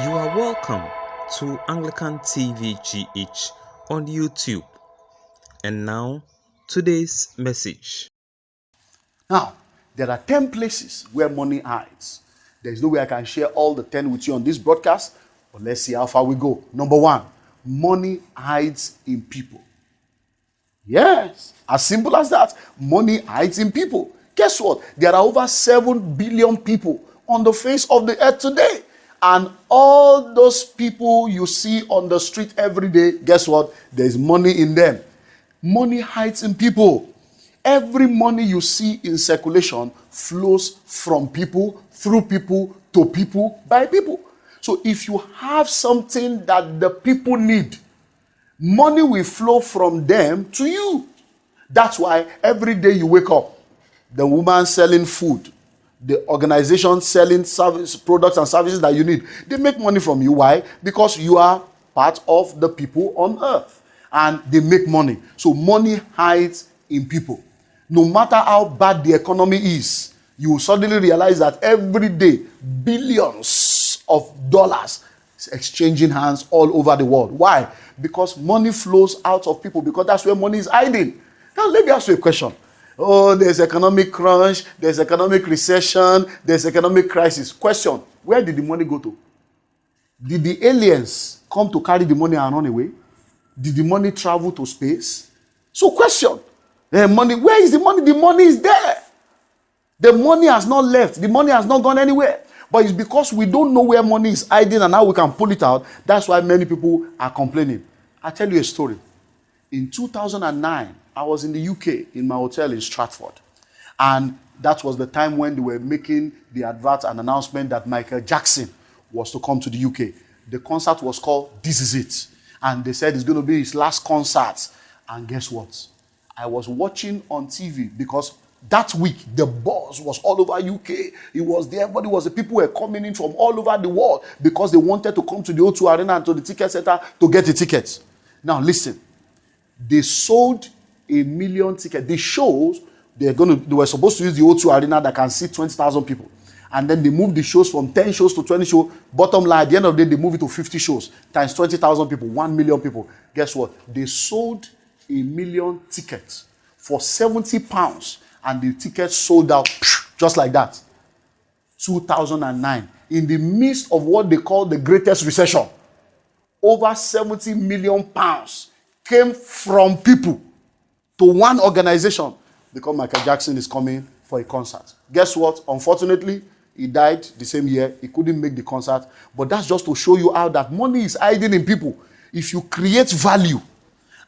You are welcome to Anglican TV GH on YouTube. And now, today's message. Now, there are 10 places where money hides. There's no way I can share all the 10 with you on this broadcast, but let's see how far we go. Number one, money hides in people. Yes, as simple as that. Money hides in people. Guess what? There are over 7 billion people on the face of the earth today. And all those people you see on the street every day, guess what? There's money in them. Money hides in people. Every money you see in circulation flows from people, through people, to people, by people. So if you have something that the people need, money will flow from them to you. That's why every day you wake up, the woman selling food, the organization selling service, products and services that you need, they make money from you. Why? Because you are part of the people on earth and they make money. So money hides in people. No matter how bad the economy is, you will suddenly realize that every day billions of dollars is exchanging hands all over the world. Why? Because money flows out of people, because that's where money is hiding. Now let me ask you a question. Oh, there's economic crunch, there's economic recession, there's economic crisis. Question, where did the money go to? Did the aliens come to carry the money and run away? Did the money travel to space? So question, the money, where is the money? The money is there. The money has not left. The money has not gone anywhere. But it's because we don't know where money is hiding and how we can pull it out. That's why many people are complaining. I'll tell you a story. In 2009, I was in the UK in my hotel in Stratford. And that was the time when they were making the advert and announcement that Michael Jackson was to come to the UK. The concert was called This Is It. And they said it's going to be his last concert. And guess what? I was watching on TV because that week the buzz was all over UK. It was there. Everybody was, the people were coming in from all over the world because they wanted to come to the O2 Arena and to the ticket center to get the tickets. Now listen, they sold 1 million tickets. The shows, they were supposed to use the O2 Arena that can seat 20,000 people. And then they moved the shows from 10 shows to 20 shows. Bottom line, at the end of the day, they moved it to 50 shows times 20,000 people, 1 million people. Guess what? They sold 1 million tickets for £70, and the tickets sold out just like that. 2009, in the midst of what they call the greatest recession, over 70 million pounds came from people to one organization because Michael Jackson is coming for a concert. Guess what? Unfortunately, he died the same year. He couldn't make the concert. But that's just to show you how that money is hiding in people. If you create value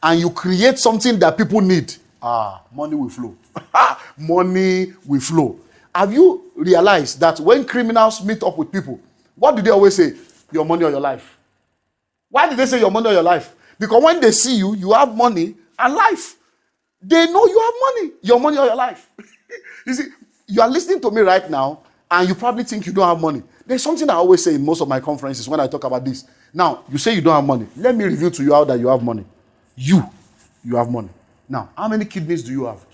and you create something that people need, money will flow. Money will flow. Have you realized that when criminals meet up with people, what do they always say? Your money or your life. Why did they say your money or your life? Because when they see you, you have money and life. They know you have money, your money or your life. You see, you are listening to me right now, and you probably think you don't have money. There's something I always say in most of my conferences when I talk about this. Now, you say you don't have money. Let me reveal to you how that you have money. You have money. Now, how many kidneys do you have?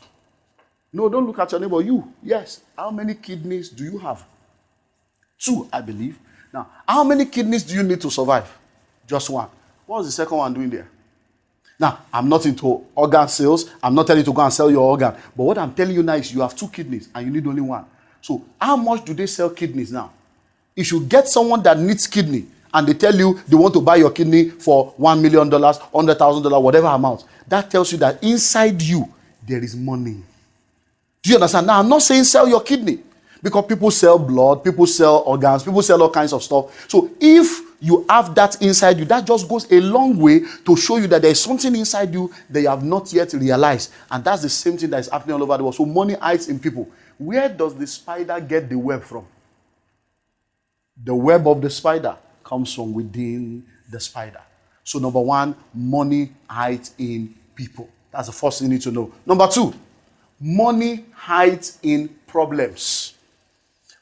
No, don't look at your neighbor. You, yes. How many kidneys do you have? 2, I believe. Now, how many kidneys do you need to survive? Just 1. What was the second one doing there? Now, I'm not into organ sales. I'm not telling you to go and sell your organ. But what I'm telling you now is you have 2 kidneys and you need only 1. So how much do they sell kidneys now? If you get someone that needs kidney and they tell you they want to buy your kidney for $1 million, $100,000, whatever amount, that tells you that inside you, there is money. Do you understand? Now, I'm not saying sell your kidney because people sell blood, people sell organs, people sell all kinds of stuff. So if you have that inside you, that just goes a long way to show you that there is something inside you that you have not yet realized. And that's the same thing that is happening all over the world. So money hides in people. Where does the spider get the web from? The web of the spider comes from within the spider. So number 1, money hides in people. That's the first thing you need to know. Number 2, money hides in problems.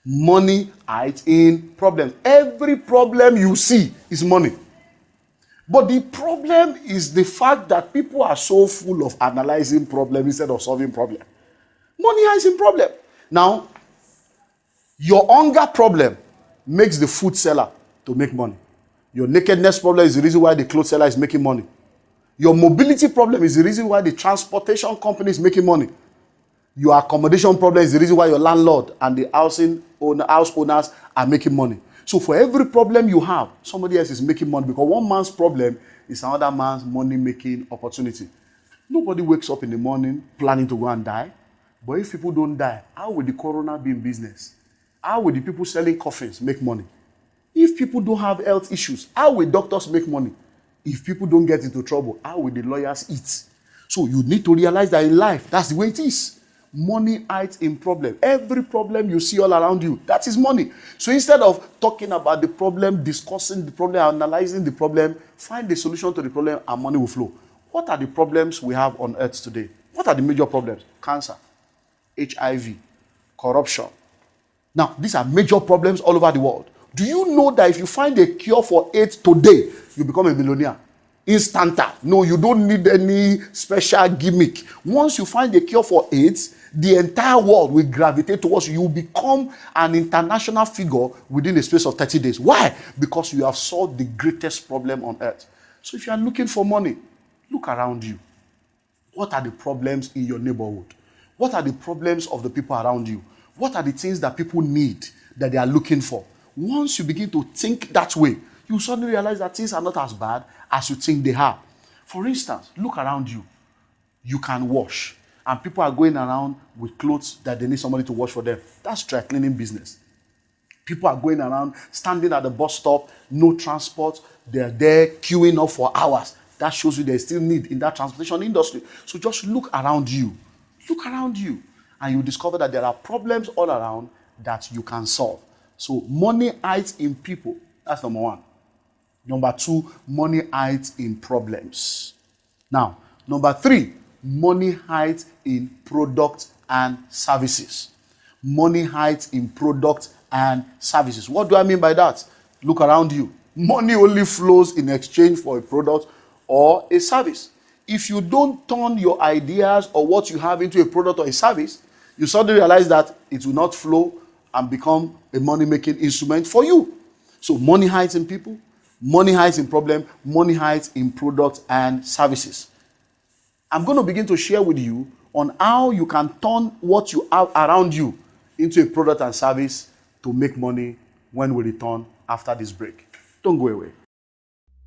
Money hides in problems. Every problem you see is money. But the problem is the fact that people are so full of analyzing problems instead of solving problems. Money hides in problem. Now, your hunger problem makes the food seller to make money. Your nakedness problem is the reason why the clothes seller is making money. Your mobility problem is the reason why the transportation company is making money. Your accommodation problem is the reason why your landlord and the house owners are making money. So for every problem you have, somebody else is making money, because one man's problem is another man's money-making opportunity. Nobody wakes up in the morning planning to go and die. But if people don't die, how will the coroner be in business? How will the people selling coffins make money? If people don't have health issues, how will doctors make money? If people don't get into trouble, how will the lawyers eat? So you need to realize that in life, that's the way it is. Money hides in problem. Every problem you see all around you, that is money. So instead of talking about the problem, discussing the problem, analyzing the problem, find the solution to the problem and money will flow. What are the problems we have on earth today? What are the major problems? Cancer, HIV, corruption. Now, these are major problems all over the world. Do you know that if you find a cure for AIDS today, you become a millionaire? Instanta. No, you don't need any special gimmick. Once you find a cure for AIDS, the entire world will gravitate towards you. You will become an international figure within a space of 30 days. Why? Because you have solved the greatest problem on earth. So if you are looking for money, look around you. What are the problems in your neighborhood? What are the problems of the people around you? What are the things that people need that they are looking for? Once you begin to think that way, you suddenly realize that things are not as bad as you think they are. For instance, look around you. You can wash. And people are going around with clothes that they need somebody to wash for them. That's dry cleaning business. People are going around, standing at the bus stop, no transport. They're there queuing up for hours. That shows you there's still need in that transportation industry. So just look around you. Look around you. And you discover that there are problems all around that you can solve. So money hides in people. That's number one. Number two, money hides in problems. Now, number three, money hides in products and services. Money hides in products and services. What do I mean by that? Look around you. Money only flows in exchange for a product or a service. If you don't turn your ideas or what you have into a product or a service, you suddenly realize that it will not flow and become a money-making instrument for you. So money hides in people, money hides in problem, money hides in products and services. I'm going to begin to share with you on how you can turn what you have around you into a product and service to make money when we return after this break. Don't go away.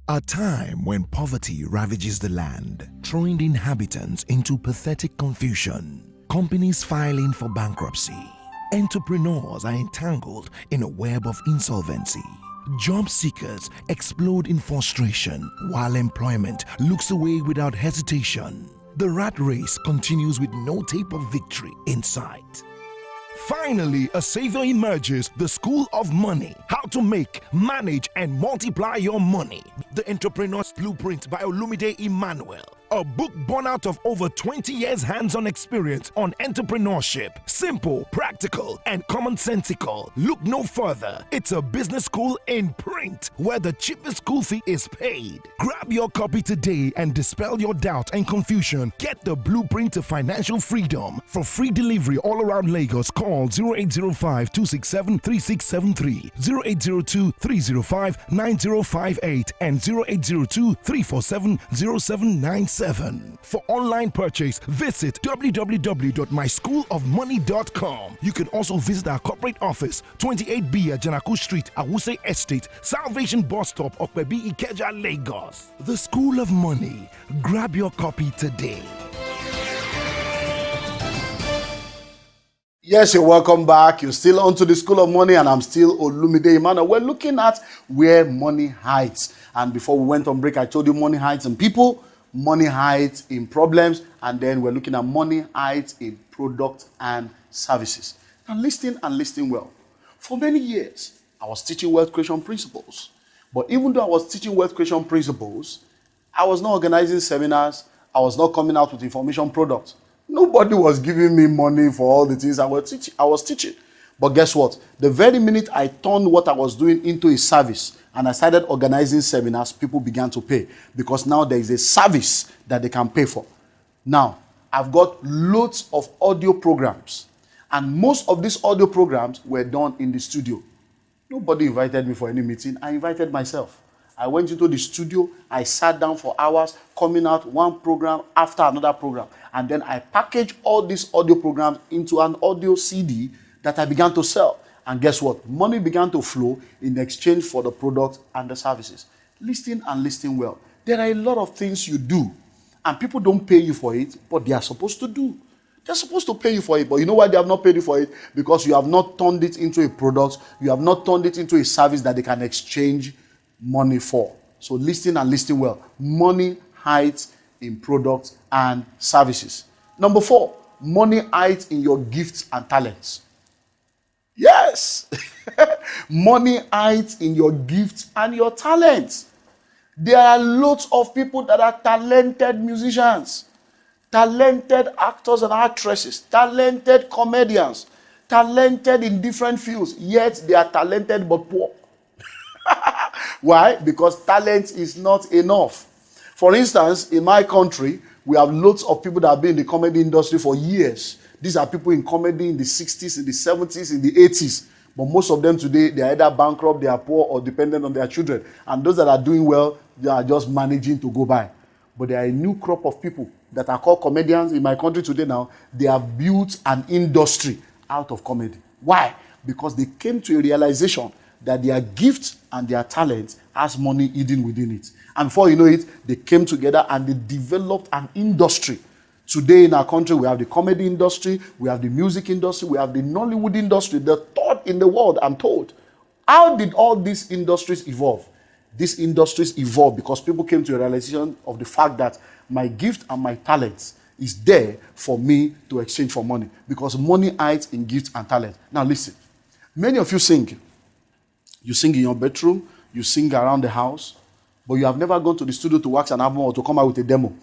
A time when poverty ravages the land, throwing the inhabitants into pathetic confusion. Companies filing for bankruptcy. Entrepreneurs are entangled in a web of insolvency. Job seekers explode in frustration while employment looks away without hesitation. The rat race continues with no tape of victory in sight. Finally, a savior emerges, the School of Money. How to make, manage, and multiply your money. The Entrepreneur's Blueprint by Olumide Emmanuel. A book born out of over 20 years hands-on experience on entrepreneurship. Simple, practical, and commonsensical. Look no further. It's a business school in print where the cheapest school fee is paid. Grab your copy today and dispel your doubt and confusion. Get the blueprint to financial freedom. For free delivery all around Lagos, call 0805-267-3673, 0802-305-9058, and 0802-347-0797. For online purchase, visit www.myschoolofmoney.com. You can also visit our corporate office, 28B at Janaku Street, Awuse Estate, Salvation Bus Stop, Okpebi Ikeja, Lagos. The School of Money. Grab your copy today. Yes, you're welcome back. You're still on to the School of Money, and I'm still Olumide Emmanuel. We're looking at where money hides. And before we went on break, I told you money hides in people, money hides in problems, and then we're looking at money hides in products and services. Now listen and listen well. For many years, I was teaching wealth creation principles. But even though I was teaching wealth creation principles, I was not organizing seminars. I was not coming out with information products. Nobody was giving me money for all the things I was teaching. But guess what? The very minute I turned what I was doing into a service and I started organizing seminars, people began to pay, because now there is a service that they can pay for. Now, I've got loads of audio programs, and most of these audio programs were done in the studio. Nobody invited me for any meeting. I invited myself. I went into the studio, I sat down for hours, coming out one program after another program. And then I packaged all these audio programs into an audio CD that I began to sell. And guess what? Money began to flow in exchange for the product and the services. Listen and listen well. There are a lot of things you do, and people don't pay you for it, but they are supposed to do. They're supposed to pay you for it, but you know why they have not paid you for it? Because you have not turned it into a product, you have not turned it into a service that they can exchange money for. So listen and listen well. Money hides in products and services. Number 4, money hides in your gifts and talents. Yes. Money hides in your gifts and your talents. There are lots of people that are talented musicians, talented actors and actresses, talented comedians, talented in different fields, yet they are talented but poor. Why? Because talent is not enough. For instance, in my country, we have lots of people that have been in the comedy industry for years. These are people in comedy in the 60s, in the 70s, in the 80s. But most of them today, they are either bankrupt, they are poor, or dependent on their children. And those that are doing well, they are just managing to go by. But there are a new crop of people that are called comedians in my country today now. They have built an industry out of comedy. Why? Because they came to a realization that their gift and their talent has money hidden within it. And before you know it, they came together and they developed an industry. Today in our country, we have the comedy industry, we have the music industry, we have the Nollywood industry, the third in the world, I'm told. How did all these industries evolve? These industries evolved because people came to a realization of the fact that my gift and my talents is there for me to exchange for money. Because money hides in gift and talent. Now listen, many of you sing. You sing in your bedroom, you sing around the house, but you have never gone to the studio to wax an album or to come out with a demo.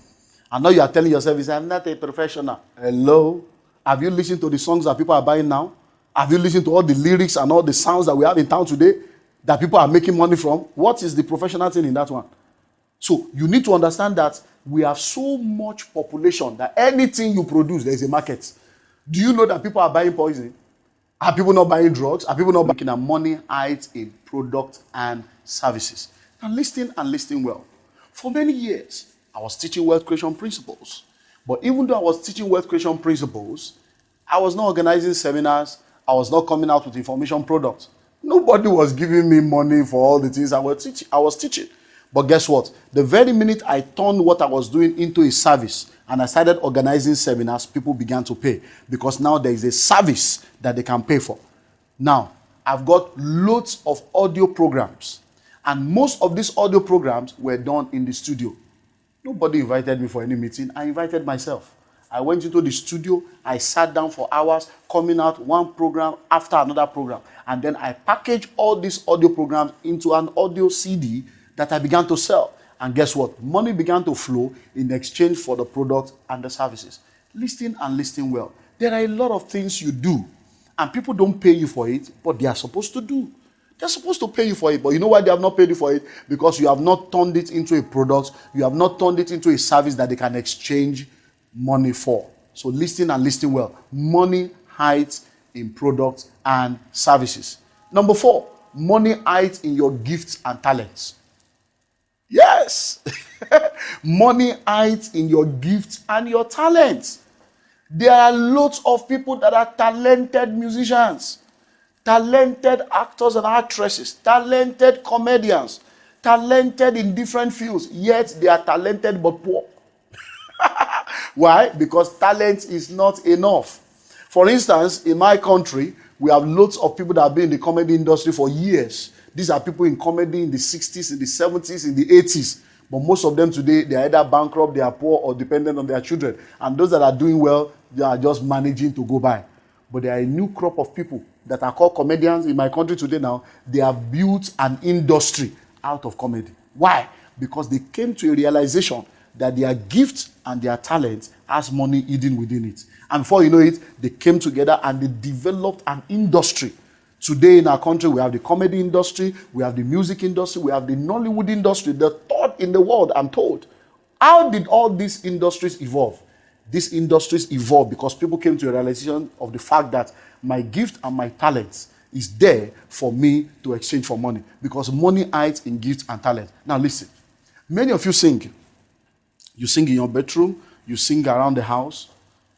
And now you are telling yourself, I'm not a professional. Hello? Have you listened to the songs that people are buying now? Have you listened to all the lyrics and all the sounds that we have in town today that people are making money from? What is the professional thing in that one? So you need to understand that we have so much population that anything you produce, there is a market. Do you know that people are buying poison? Are people not buying drugs? Are people not making money hides in products and services? Now listen and listen well. For many years, I was teaching wealth creation principles. But even though I was teaching wealth creation principles, I was not organizing seminars. I was not coming out with information products. Nobody was giving me money for all the things I was teaching. But guess what? The very minute I turned what I was doing into a service and I started organizing seminars, people began to pay. Because now there is a service that they can pay for. Now, I've got loads of audio programs. And most of these audio programs were done in the studio. Nobody invited me for any meeting. I invited myself. I went into the studio. I sat down for hours, coming out one program after another program. And then I packaged all these audio programs into an audio CD that I began to sell. And guess what? Money began to flow in exchange for the product and the services. Listen and listen well. There are a lot of things you do, and people don't pay you for it, but they are supposed to do. They're supposed to pay you for it, but you know why they have not paid you for it? Because you have not turned it into a product, you have not turned it into a service that they can exchange money for. So listen and listen well. Money hides in products and services. Number 4, money hides in your gifts and talents. Yes. Money hides in your gifts and your talents. There are lots of people that are talented musicians, talented actors and actresses, talented comedians, talented in different fields, yet they are talented but poor. Why? Because talent is not enough. For instance, in my country, we have lots of people that have been in the comedy industry for years. These are people in comedy in the 60s, in the 70s, in the 80s. But most of them today, they are either bankrupt, they are poor, or dependent on their children. And those that are doing well, they are just managing to go by. But there are a new crop of people that are called comedians in my country today now. They have built an industry out of comedy. Why? Because they came to a realization that their gift and their talent has money hidden within it. And before you know it, they came together and they developed an industry. Today in our country, we have the comedy industry, we have the music industry, we have the Nollywood industry, the third in the world, I'm told. How did all these industries evolve? These industries evolved because people came to a realization of the fact that my gift and my talents is there for me to exchange for money, because money hides in gifts and talent. Now listen, many of you sing. You sing in your bedroom, you sing around the house,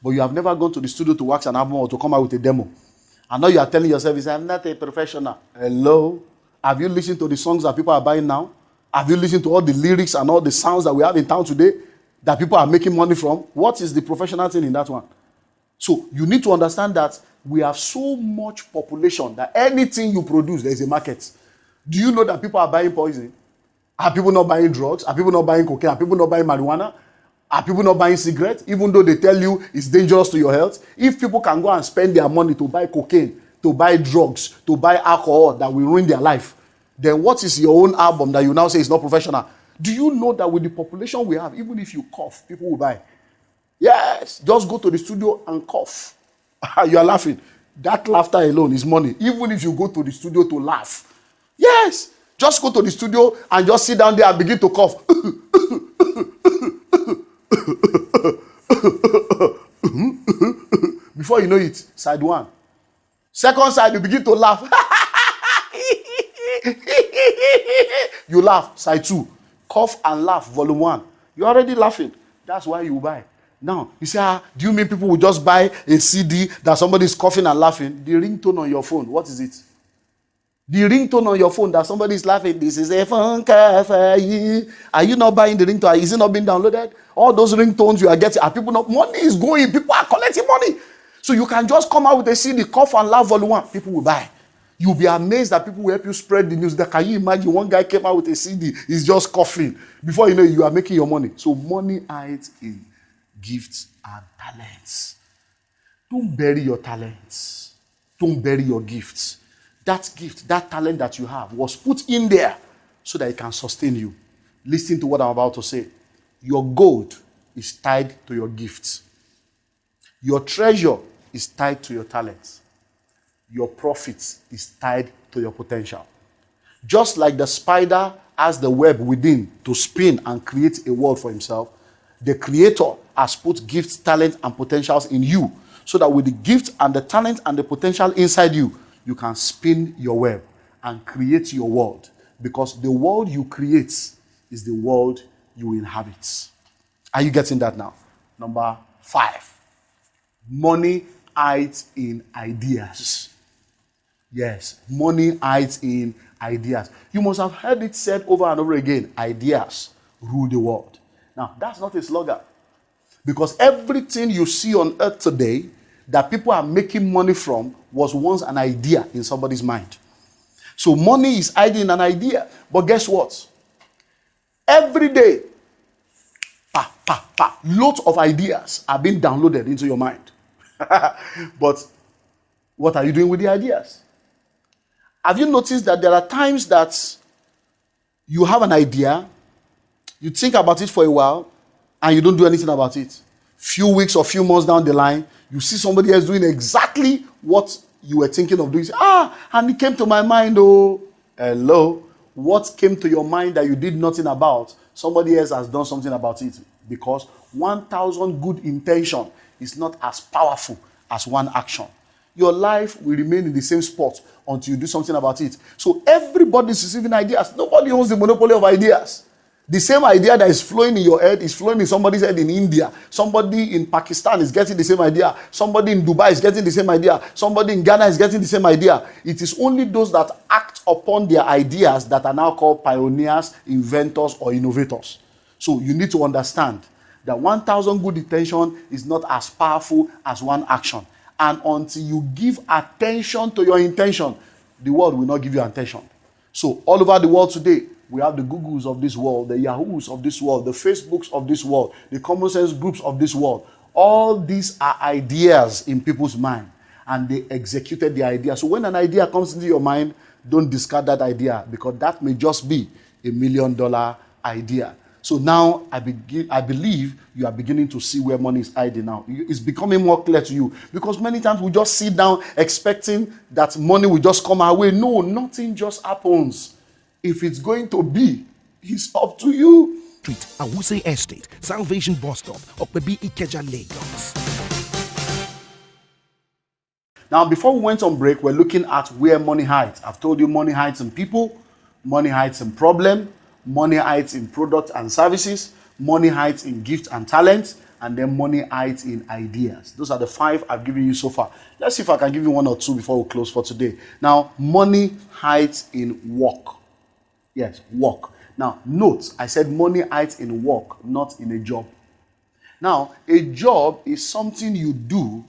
but you have never gone to the studio to wax an album or to come out with a demo. And now you are telling yourself, I'm not a professional. Hello? Have you listened to the songs that people are buying now? Have you listened to all the lyrics and all the sounds that we have in town today that people are making money from? What is the professional thing in that one? So you need to understand that we have so much population that anything you produce, there is a market. Do you know that people are buying poison? Are people not buying drugs? Are people not buying cocaine? Are people not buying marijuana? Are people not buying cigarettes? Even though they tell you it's dangerous to your health. If people can go and spend their money to buy cocaine, to buy drugs, to buy alcohol that will ruin their life, then what is your own album that you now say is not professional? Do you know that with the population we have, even if you cough, people will buy? Yes, just go to the studio and cough. You are laughing. That laughter alone is money. Even if you go to the studio to laugh. Yes, just go to the studio and just sit down there and begin to cough. Before you know it, side one. Second side, you begin to laugh. You laugh, side two. Cough and laugh, volume one. You're already laughing. That's why you buy. Now, you say, do you mean people will just buy a CD that somebody is coughing and laughing? The ringtone on your phone, what is it? The ringtone on your phone that somebody is laughing, this is a phone call for you. Are you not buying the ringtone? Is it not being downloaded? All those ringtones you are getting, are people not? Money is going. People are collecting money. So you can just come out with a CD, cough and laugh, volume one. People will buy. You'll be amazed that people will help you spread the news. That, can you imagine one guy came out with a CD, he's just coughing. Before you know it, you are making your money. So money hides in gifts and talents. Don't bury your talents. Don't bury your gifts. That gift, that talent that you have was put in there so that it can sustain you. Listen to what I'm about to say. Your gold is tied to your gifts. Your treasure is tied to your talents. Your profits is tied to your potential. Just like the spider has the web within to spin and create a world for himself, the Creator has put gifts, talents, and potentials in you, so that with the gift and the talent and the potential inside you, you can spin your web and create your world. Because the world you create is the world you inhabit. Are you getting that now? Number 5. Money hides in ideas. Yes, money hides in ideas. You must have heard it said over and over again, ideas rule the world. Now, that's not a slogan. Because everything you see on earth today that people are making money from was once an idea in somebody's mind. So money is hiding in an idea. But guess what? Every day, lots of ideas are being downloaded into your mind. But what are you doing with the ideas? Have you noticed that there are times that you have an idea, you think about it for a while, and you don't do anything about it? Few weeks or few months down the line, you see somebody else doing exactly what you were thinking of doing. You say, and it came to my mind, oh. Hello? What came to your mind that you did nothing about, somebody else has done something about it. Because 1,000 good intention is not as powerful as one action. Your life will remain in the same spot until you do something about it. So everybody is receiving ideas. Nobody owns the monopoly of ideas. The same idea that is flowing in your head is flowing in somebody's head in India. Somebody in Pakistan is getting the same idea. Somebody in Dubai is getting the same idea. Somebody in Ghana is getting the same idea. It is only those that act upon their ideas that are now called pioneers, inventors, or innovators. So you need to understand that 1,000 good intention is not as powerful as one action. And until you give attention to your intention, the world will not give you attention. So all over the world today, we have the Googles of this world, the Yahoos of this world, the Facebooks of this world, the common sense groups of this world. All these are ideas in people's mind, and they executed the idea. So when an idea comes into your mind, don't discard that idea, because that may just be $1 million idea. So now I believe you are beginning to see where money is hiding now. It's becoming more clear to you, because many times we just sit down expecting that money will just come our way. No, nothing just happens. If it's going to be, it's up to you. Street, Awuse Estate, Salvation Bus Stop, Okpebi Ikeja, Lagos. Now, before we went on break, we're looking at where money hides. I've told you money hides in people, money hides in problem, money hides in products and services, money hides in gifts and talents, and then money hides in ideas. Those are the 5 I've given you so far. Let's see if I can give you 1 or 2 before we close for today. Now, money hides in work. Yes, work. Now, note, I said money hides in work, not in a job. Now, a job is something you do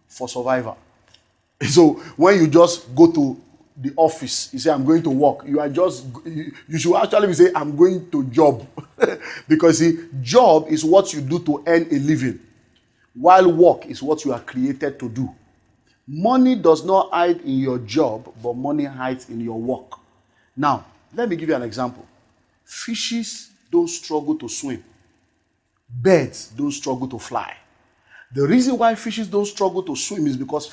for survival. So, when you just go to the office, you say, I'm going to work. You should actually be saying, I'm going to job. Because, see, job is what you do to earn a living, while work is what you are created to do. Money does not hide in your job, but money hides in your work. Now, let me give you an example. Fishes don't struggle to swim. Birds don't struggle to fly. The reason why fishes don't struggle to swim is because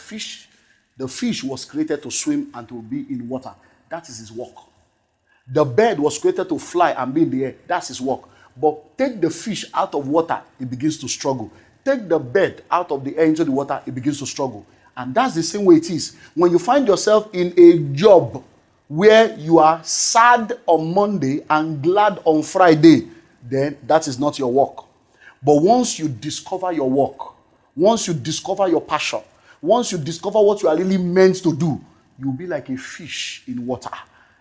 the fish was created to swim and to be in water. That is his work. The bird was created to fly and be in the air. That's his work. But take the fish out of water, it begins to struggle. Take the bird out of the air into the water, it begins to struggle. And that's the same way it is. When you find yourself in a job where you are sad on Monday and glad on Friday, then that is not your work. But once you discover your work, once you discover your passion, once you discover what you are really meant to do, you'll be like a fish in water.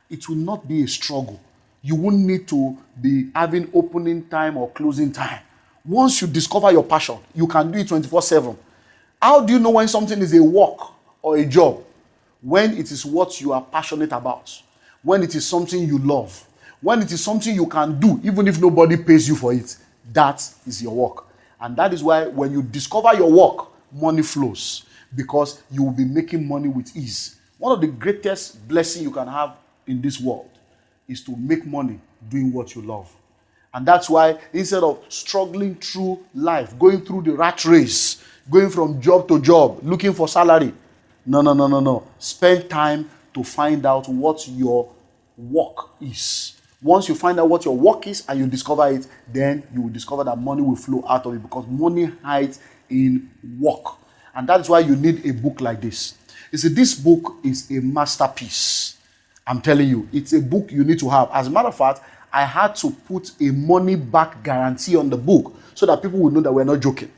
It will not be a struggle. You won't need to be having opening time or closing time. Once you discover your passion, you can do it 24/7. How do you know when something is a work or a job? When it is what you are passionate about. When it is something you love. When it is something you can do, even if nobody pays you for it. That is your work. And that is why when you discover your work, money flows. Because you will be making money with ease. One of the greatest blessings you can have in this world is to make money doing what you love. And that's why instead of struggling through life, going through the rat race, going from job to job, looking for salary, no. Spend time to find out what your work is. Once you find out what your work is and you discover it, then you will discover that money will flow out of it because money hides in work. And that's why you need a book like this. You see, this book is a masterpiece. I'm telling you, it's a book you need to have. As a matter of fact, I had to put a money-back guarantee on the book so that people would know that we're not joking.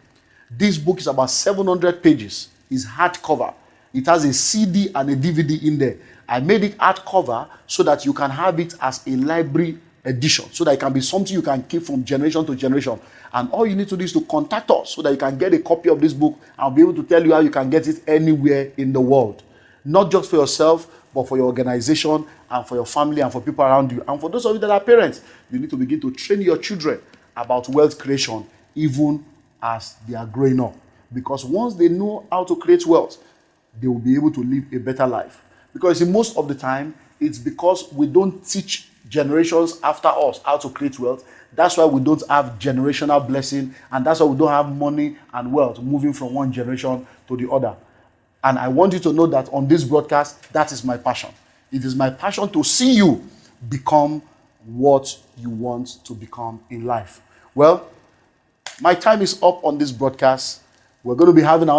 This book is about 700 pages. It's hardcover. It has a CD and a DVD in there. I made it hardcover so that you can have it as a library edition, so that it can be something you can keep from generation to generation. And all you need to do is to contact us so that you can get a copy of this book. I'll be able to tell you how you can get it anywhere in the world. Not just for yourself, but for your organization and for your family and for people around you. And for those of you that are parents, you need to begin to train your children about wealth creation even as they are growing up. Because once they know how to create wealth, they will be able to live a better life. Because most of the time, it's because we don't teach generations after us how to create wealth. That's why we don't have generational blessing, and that's why we don't have money and wealth moving from one generation to the other. And I want you to know that on this broadcast, that is my passion. It is my passion to see you become what you want to become in life. Well, my time is up on this broadcast. We're going to be having our